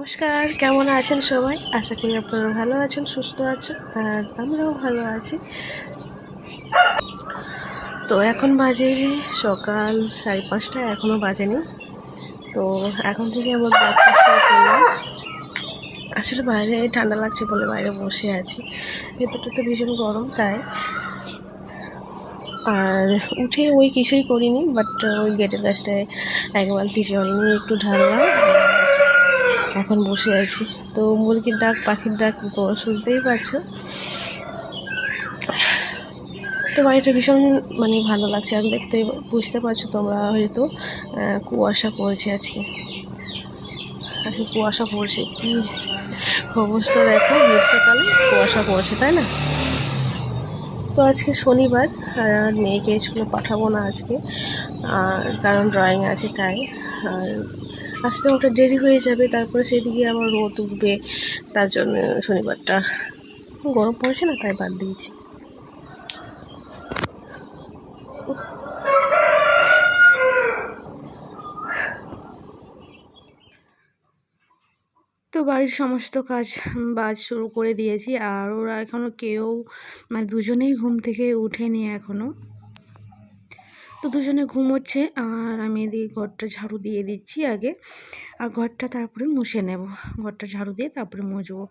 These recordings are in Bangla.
নমস্কার, কেমন আছেন সবাই? আশা করি আপনারা ভালো আছেন, সুস্থ আছেন, আর আমরাও ভালো আছি। তো এখন বাজে সকাল 5:30, এখনও বাজেনি। তো এখন থেকে আমার ব্রেকফাস্ট শুরু করলাম। আসলে বাইরে ঠান্ডা লাগছে বলে বাইরে বসে আছি, ভেতরটা তো ভীষণ গরম তাই। আর উঠে ওই কিছুই করিনি, বাট ওই গেটের কাছটায় এক বালতি জল নিয়ে একটু ঢাললাম, এখন বসে আছি। তো মুরগির ডাক, পাখির ডাক তো শুনতেই পাচ্ছ। তো বাড়িটা ভীষণ ভালো লাগছে। আর দেখতে বুঝতে পারছো তোমরা হয়তো, কুয়াশা পড়েছে আজকে কুয়াশা পড়ছে। কি অবস্থা দেখো, গ্রীষ্মকালে কুয়াশা পড়ছে, তাই না? তো আজকে শনিবার, আর মেয়েকে স্কুলে পাঠাবো না আজকে, কারণ ড্রয়িং আছে তাই। আর আসতে ওটা দেরি হয়ে যাবে, তারপরে সেদিকে আবার রোদ উঠবে, তার জন্য শনিবারটা গরম পড়েছে না, তাই বাদ দিয়েছি। তো বাড়ির সমস্ত বাজ শুরু করে দিয়েছি, আর ওরা এখনও কেউ দুজনেই ঘুম থেকে উঠেনি এখনও। তো দুজনে ঘুমোচ্ছে, আর আমি এদিকে ঘরটা ঝাড়ু দিয়ে দিচ্ছি আগে, আর ঘরটা তারপরে মুছে নেব। ঘরটা ঝাড়ু দিয়ে তারপরে মুছবো।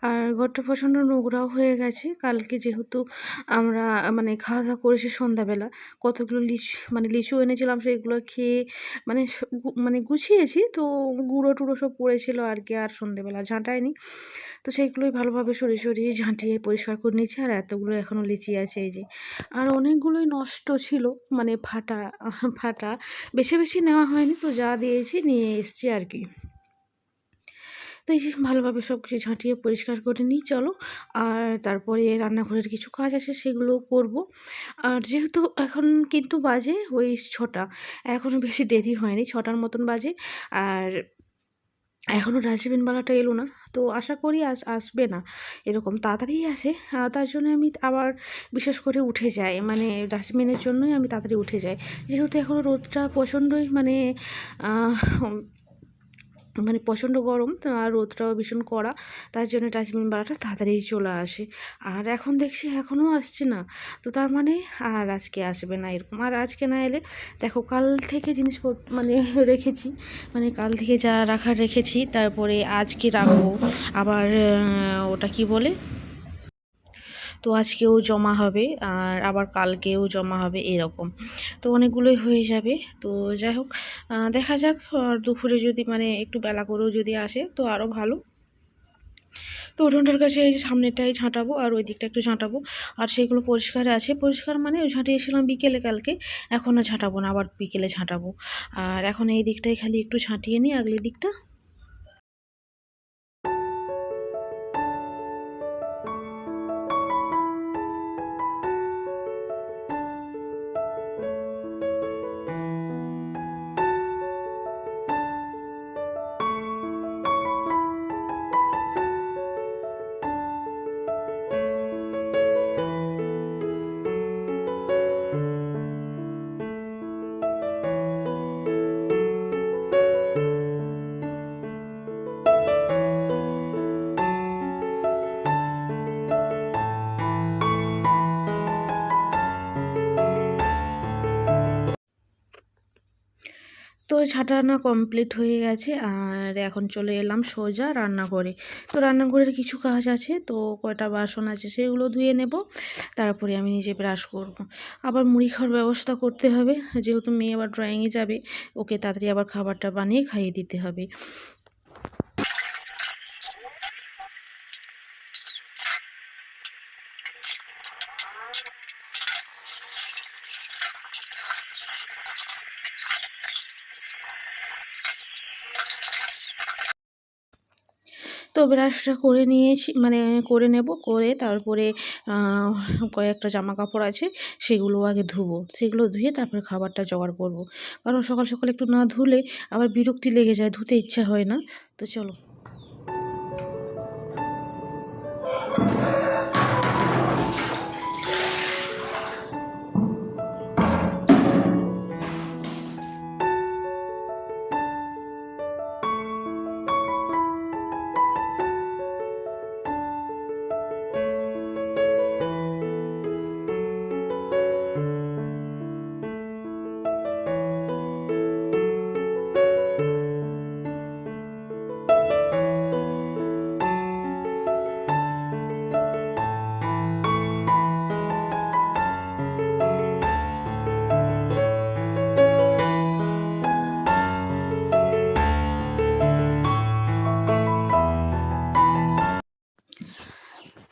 আর ঘরটা প্রচণ্ড নোংরাও হয়ে গেছে। কালকে যেহেতু আমরা খাওয়া দাওয়া করেছি সন্ধ্যাবেলা, কতগুলো লিচু এনেছিলাম, সেগুলো খেয়ে গুছিয়েছি, তো গুঁড়ো টুড়ো সব পড়েছিল আর কি, আর সন্ধ্যাবেলা ঝাঁটায়নি। তো সেইগুলোই ভালোভাবে সরিয়ে ঝাঁটিয়ে পরিষ্কার করে নিচ্ছি। আর এতগুলো এখনও লিচি আছে এই যে, আর অনেকগুলোই নষ্ট ছিল, ফাটা ফাটা, বেশি নেওয়া হয়নি, তো যা দিয়েছি নিয়ে এসছি আর কি। তো এই যে ভালোভাবে সব কিছু ঝাঁটিয়ে পরিষ্কার করে নিই, চলো। আর তারপরে রান্নাঘরের কিছু কাজ আছে, সেগুলো করব। আর যেহেতু এখন কিন্তু বাজে ওই 6টা, এখনও বেশি দেরি হয়নি, 6টার মতন বাজে। আর এখনও ডাস্টবিনওয়ালাটা এলো না, তো আশা করি আসবে না, এরকম তাড়াতাড়ি আসে। তার জন্য আমি আবার বিশেষ করে উঠে যাই, ডাস্টবিনের জন্যই আমি তাড়াতাড়ি উঠে যাই। যেহেতু এখনও রোদটা প্রচণ্ডই প্রচণ্ড গরম, আর রোদটাও ভীষণ কড়া, তার জন্য ডাস্টবিনওয়ালাটা তাড়াতাড়ি চলে আসে। আর এখন দেখছি এখনও আসছে না, তো তার আর আজকে আসবে না এরকম। আর আজকে না এলে দেখো, কাল থেকে জিনিসপত্র রেখেছি, কাল থেকে যা রাখার রেখেছি, তারপরে আজকে রাখবো আবার। ওটা কি বলে, তো আজকেও জমা হবে, আর আবার কালকেও জমা হবে, এরকম। তো অনেকগুলোই হয়ে যাবে। তো যাই হোক, দেখা যাক। দুপুরে যদি একটু বেলা করেও যদি আসে তো আরও ভালো। তো উঠোনটার কাছে এই যে সামনেটাই ঝাঁটাবো, আর ওই দিকটা একটু ঝাঁটাবো। আর সেগুলো পরিষ্কার আছে, পরিষ্কার ওই ঝাঁটিয়েছিলাম বিকেলে কালকে, এখন আর ঝাঁটাবো না, আবার বিকেলে ঝাঁটাবো। আর এখন এই দিকটাই খালি একটু ঝাঁটিয়ে নিই, আগলের দিকটা। তো ঝাঁটানো কমপ্লিট হয়ে গেছে, আর এখন চলে এলাম সোজা রান্নাঘরে। তো রান্নাঘরের কিছু কাজ আছে, তো কয়টা বাসন আছে সেগুলো ধুয়ে নেব, তারপরে আমি নিজে ব্রাশ করব। আবার মুড়ি খাওয়ার ব্যবস্থা করতে হবে, যেহেতু মেয়ে আবার ড্রয়িংয়ে যাবে, ওকে তাড়াতাড়ি আবার খাবারটা বানিয়ে খাইয়ে দিতে হবে। তো ব্রাশটা করে নিয়েছি, করে নেব, করে তারপরে কয়েকটা জামা কাপড় আছে, সেগুলো আগে ধুবো, সেগুলো ধুয়ে তারপরে খাবারটা জোগাড় করব। কারণ সকাল সকাল একটু না ধুলে আবার বিরক্তি লেগে যায়, ধুতে ইচ্ছা হয় না। তো চলো।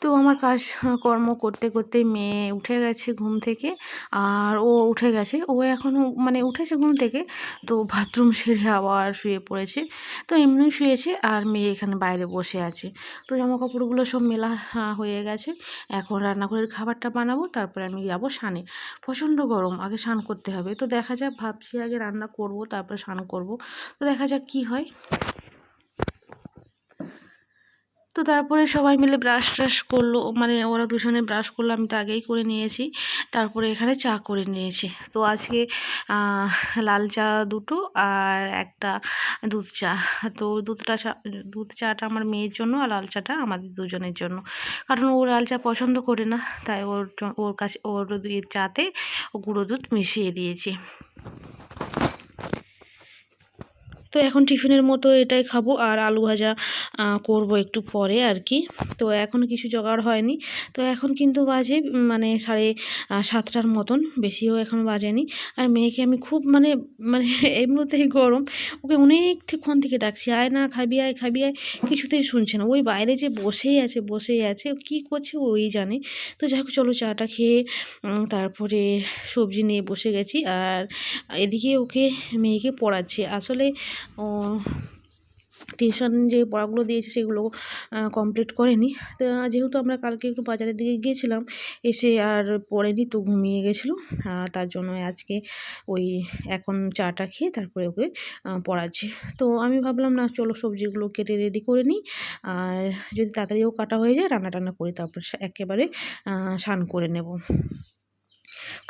তো আমার কাজ কর্ম করতে করতে মেয়ে উঠে গেছে ঘুম থেকে, আর ও উঠে গেছে, ও এখনও মানে উঠেছে ঘুম থেকে, তো বাথরুম সেরে আবার শুয়ে পড়েছে। তো এমনি শুয়েছে, আর মেয়ে এখানে বাইরে বসে আছে। তো জামা কাপড়গুলো সব মেলা হয়ে গেছে। এখন রান্নাঘরের খাবারটা বানাবো, তারপরে আমি যাবো স্নানে। প্রচণ্ড গরম, আগে স্নান করতে হবে। তো দেখা যাক, ভাবছি আগে রান্না করব তারপরে স্নান করব। তো দেখা যাক কি হয়। তো তারপরে সবাই মিলে ব্রাশ ট্রাশ করলো, মানে ওরা দুজনে ব্রাশ করলো, আমি তো আগেই করে নিয়েছি। তারপরে এখানে চা করে নিয়েছি। তো আজকে লাল চা দুটো আর একটা দুধ চা। তো দুধ চাটা আমার মেয়ের জন্য, আর লাল চাটা আমাদের দুজনের জন্য। কারণ ও লাল চা পছন্দ করে না, তাই ওর কাছে ওর চাতে গুঁড়ো দুধ মিশিয়ে দিয়েছি। তো এখন টিফিনের মতো এটাই খাবো, আর আলু ভাজা করব একটু পরে আর কি। তো এখনও কিছু জোগাড় হয়নি। তো এখন কিন্তু বাজে মানে 7:30 মতন, বেশিও এখন বাজেনি। আর মেয়েকে আমি খুব মানে মানে এমনিতেই গরম, ওকে অনেকক্ষণ থেকে ডাকছি, আয় না, খাবি আয়, খাবি আয়, কিছুতেই শুনছে না। ওই বাইরে যে বসেই আছে কী করছে ওই জানে। তো যাই হোক, চলো চাটা খেয়ে তারপরে সবজি নিয়ে বসে গেছি। আর এদিকে মেয়েকে পড়াচ্ছি। আসলে টিউশন যে পড়াগুলো দিয়েছে সেগুলো কমপ্লিট করেনি। তো যেহেতু আমরা কালকে একটু বাজারের দিকে গিয়েছিলাম, এসে আর পড়েনি, তো ঘুমিয়ে গেছিলো। তার জন্য আজকে এখন চাটা খেয়ে তারপরে ওকে পড়াচ্ছি। তো আমি ভাবলাম, না চলো সবজিগুলো কেটে রেডি করে নিই, আর যদি তাড়াতাড়িও কাটা হয়ে যায় রান্না টান্না করি, তারপর একেবারে স্নান করে নেব।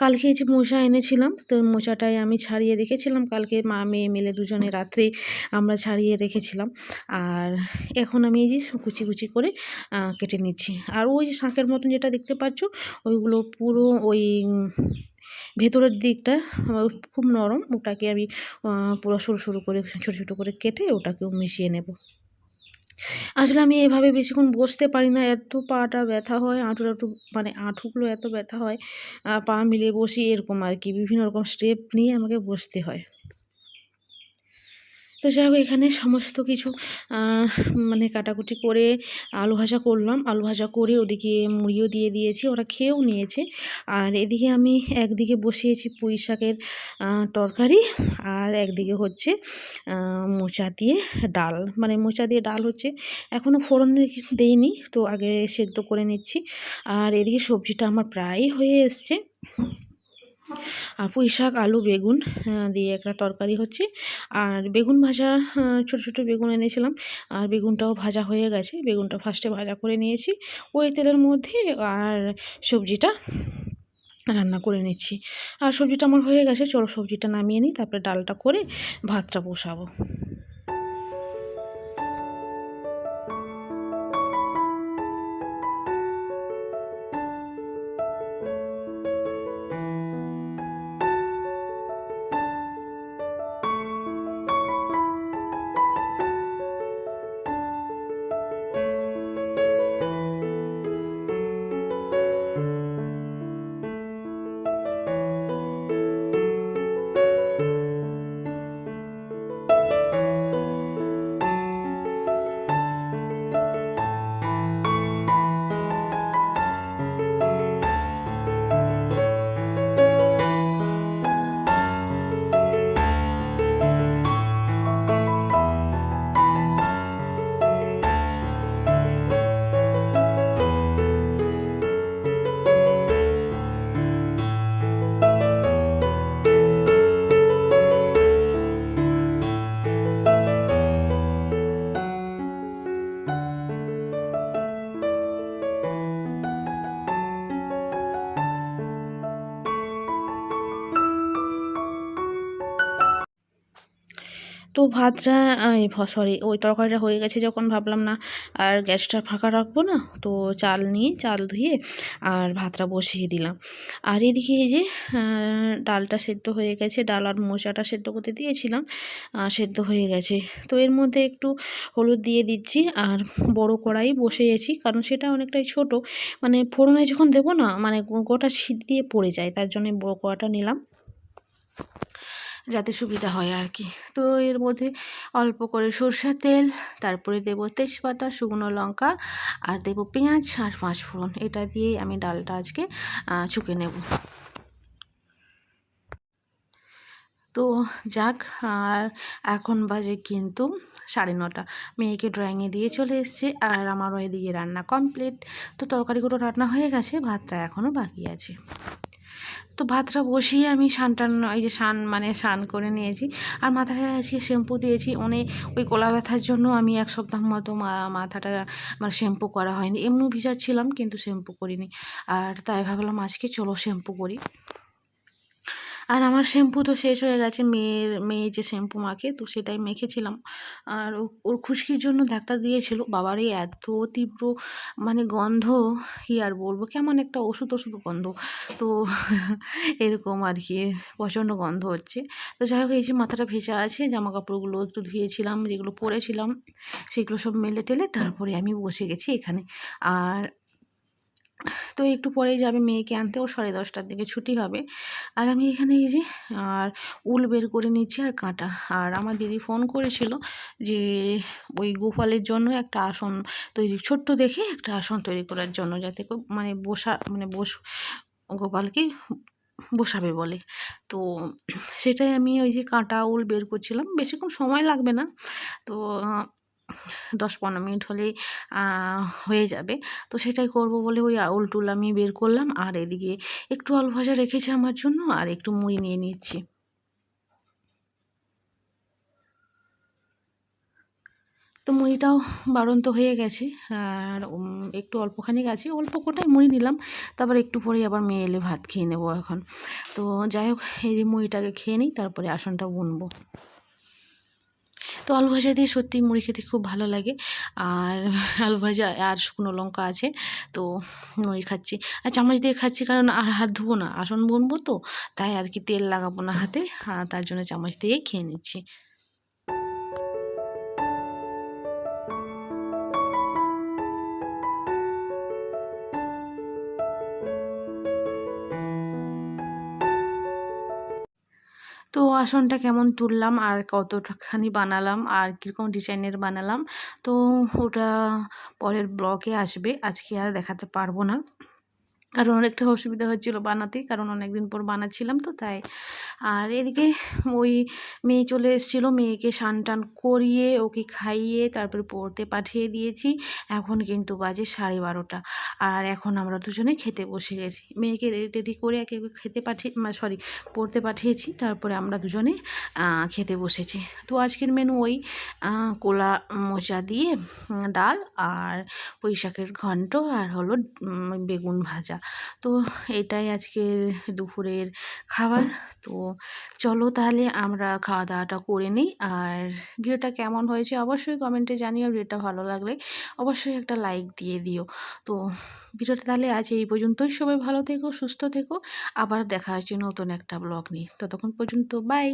কালকে এই যে মোচা এনেছিলাম, তো মোচাটাই আমি ছাড়িয়ে রেখেছিলাম কালকে, মা মেয়ে মিলে দুজনে রাত্রে আমরা ছাড়িয়ে রেখেছিলাম। আর এখন আমি এই যে কুচি কুচি করে কেটে নিচ্ছি। আর ওই যে শাঁখের মতন যেটা দেখতে পাচ্ছ, ওইগুলো পুরো ভেতরের দিকটা খুব নরম, ওটাকে আমি পুরো সরু সরু করে ছোটো ছোটো করে কেটে ওটাকেও মিশিয়ে নেব। আসলে আমি এভাবে বেশিক্ষণ বসতে পারি না, এত পাটা ব্যথা হয়, মানে হাঁটুগুলো এত ব্যথা হয়, পা মিলিয়ে বসি এরকম আর কি, বিভিন্ন রকম স্টেপ নিয়ে আমাকে বসতে হয়। তো যাই হোক, এখানে সমস্ত কিছু মানে কাটাকুটি করে আলু ভাজা করলাম। আলু ভাজা করে ওদিকে মুড়িও দিয়ে দিয়েছি, ওরা খেয়েও নিয়েছে। আর এদিকে আমি একদিকে বসিয়েছি পুঁই শাকের তরকারি, আর একদিকে হচ্ছে মোচা দিয়ে ডাল। মানে মোচা দিয়ে ডাল হচ্ছে এখনও ফোড়ন দেইনি, তো আগে সেদ্ধ করে নিচ্ছি। আর এদিকে সবজিটা আমার প্রায় হয়ে এসছে। আর পুঁই শাক, আলু, বেগুন দিয়ে একটা তরকারি হচ্ছে। আর বেগুন ভাজা, ছোটো ছোটো বেগুন এনেছিলাম, আর বেগুনটাও ভাজা হয়ে গেছে। বেগুনটা ফার্স্টে ভাজা করে নিয়েছি ওই তেলের মধ্যে, আর সবজিটা রান্না করে নিচ্ছি। আর সবজিটা আমার হয়ে গেছে, চলো সবজিটা নামিয়ে নিই, তারপরে ডালটা করে ভাতটা বসাবো। তো ভাতটা সরি, ওই তরকারিটা হয়ে গেছে যখন, ভাবলাম না আর গ্যাসটা ফাঁকা রাখবো না, তো চাল ধুয়ে আর ভাতটা বসিয়ে দিলাম। আর এদিকে এই যে ডালটা সেদ্ধ হয়ে গেছে, ডাল আর মোচাটা সেদ্ধ করতে দিয়েছিলাম, সেদ্ধ হয়ে গেছে। তো এর মধ্যে একটু হলুদ দিয়ে দিচ্ছি, আর বড় কড়াই বসিয়েছি, কারণ সেটা অনেকটাই ছোট, মানে ফোড়নে যখন দেবো না, মানে গোটা সিদ্ধ দিয়ে পড়ে যায়, তার জন্য বড় কড়াটা নিলাম। যাতে সুবিধা হয় আর কি। তো এর মধ্যে অল্প করে সরষের তেল, তারপরে দেবো তেজপাতা, শুকনো লঙ্কা, আর দেবো পেঁয়াজ আর পাঁচফোড়ন। এটা দিয়ে আমি ডালটা আজকে ছুঁকে নেব। তো যাক, আর এখন বাজে কিন্তু 9:30। মেয়েকে ড্রয়িংয়ে দিয়ে চলে এসছে, আর আমারও এদিকে রান্না কমপ্লিট। তো তরকারিগুলো রান্না হয়ে গেছে, ভাতটা এখনও বাকি আছে। তো ভাতটা বসিয়ে আমি এই যে স্নান করে নিয়েছি। আর মাথায় আজকে শ্যাম্পু দিয়েছি, ওই গলা ব্যথার জন্য আমি 1 সপ্তাহ মতো মাথাটা শ্যাম্পু করা হয়নি। এমনিও ভিজাচ্ছিলাম কিন্তু শ্যাম্পু করিনি। আর তাই ভাবলাম আজকে চলো শ্যাম্পু করি। আর আমার শ্যাম্পু তো শেষ হয়ে গেছে, মেয়ে যে শ্যাম্পু মাখে তো সেটাই মেখেছিলাম। আর ওর খুশকির জন্য ডাক্তার দিয়েছিল। বাবারে এত তীব্র গন্ধ, কী আর বলবো, কেমন একটা ওষুধ গন্ধ। তো এরকম আর কি, প্রচণ্ড গন্ধ হচ্ছে। তো যাই হোক, এই যে মাথাটা ভেজা আছে, জামা কাপড়গুলো একটু ধুয়েছিলাম, যেগুলো পরেছিলাম সেগুলো সব মেলে টেলে তারপরে আমি বসে গেছি এখানে। আর তো একটু পরেই যাবে মেয়েকে আনতে, ও 10:30টার দিকে ছুটি হবে। আর আমি এখানে এই যে আর উল বের করে নিচ্ছি আর কাঁটা। আর আমার দিদি ফোন করেছিল যে ওই গোপালের জন্য একটা আসন ছোট্ট দেখে একটা আসন তৈরি করার জন্য, যাতে গোপালকে বসাবে বলে। তো সেটাই আমি ওই যে কাঁটা উল বের করছিলাম, বেশিক্ষণ সময় লাগবে না, তো 10-15 মিনিট হলেই হয়ে যাবে। তো সেটাই করব বলে ওই আউল টুল আমি বের করলাম। আর এদিকে একটু আলু ভাজা রেখেছি আমার জন্য, আর একটু মুড়ি নিয়ে নিচ্ছি। তো মুড়িটাও বাড়ন্ত হয়ে গেছে, আর একটু অল্পখানি আছে, অল্প কোটায় মুড়ি নিলাম। তারপর একটু পরেই আবার মেয়ে এলে ভাত খেয়ে নেবো এখন। তো যাই হোক, এই যে মুড়িটাকে খেয়ে নিই, তারপরে আসনটা বুনবো। তো আলু ভাজা দিয়ে সত্যি মুড়ি খেতে খুব ভালো লাগে। আর আলু ভাজা আর শুকনো লঙ্কা আছে, তো মুড়ি খাচ্ছি। আর চামচ দিয়ে খাচ্ছি, কারণ আর হাত ধোবো না, আসন বুনবো তো, তাই আর কি তেল লাগাবো না হাতে, তার জন্য চামচ দিয়েই খেয়ে নিচ্ছি। তো আসনটা কেমন তুললাম আর কতখানি বানালাম আর কীরকম ডিজাইনের বানালাম, তো ওটা পরের ব্লগে আসবে, আজকে আর দেখাতে পারবো না, কারণ অনেকটা অসুবিধা হচ্ছিলো বানাতে, কারণ অনেক দিন পর বানাচ্ছিলাম তো তাই। আর এদিকে ওই মেয়ে চলে এসেছিলো, মেয়েকে স্নান করিয়ে ওকে খাইয়ে তারপরে পড়তে পাঠিয়ে দিয়েছি। এখন কিন্তু বাজে 12:30, আর এখন আমরা দুজনে খেতে বসে গেছি। মেয়েকে রেডি করে একে খেতে পড়তে পাঠিয়েছি, তারপরে আমরা দুজনে খেতে বসেছি। তো আজকের মেনু ওই কোলা মোচা দিয়ে ডাল, আর পুঁই শাকের ঘন্ট, আর হলো বেগুন ভাজা। তো এটাই আজকের দুপুরের খাবার। তো চলো তাহলে আমরা খাওয়া দাওয়াটা করে নিই। আর ভিডিওটা কেমন হয়েছে অবশ্যই কমেন্টে জানিও। ভিডিওটা ভালো লাগলে অবশ্যই একটা লাইক দিয়ে দিও। তো ভিডিওটা তাহলে আজ এই পর্যন্তই। সবাই ভালো থেকো, সুস্থ থেকো। আবার দেখা হচ্ছে নতুন একটা ব্লগ নিয়ে। ততক্ষণ পর্যন্ত বাই।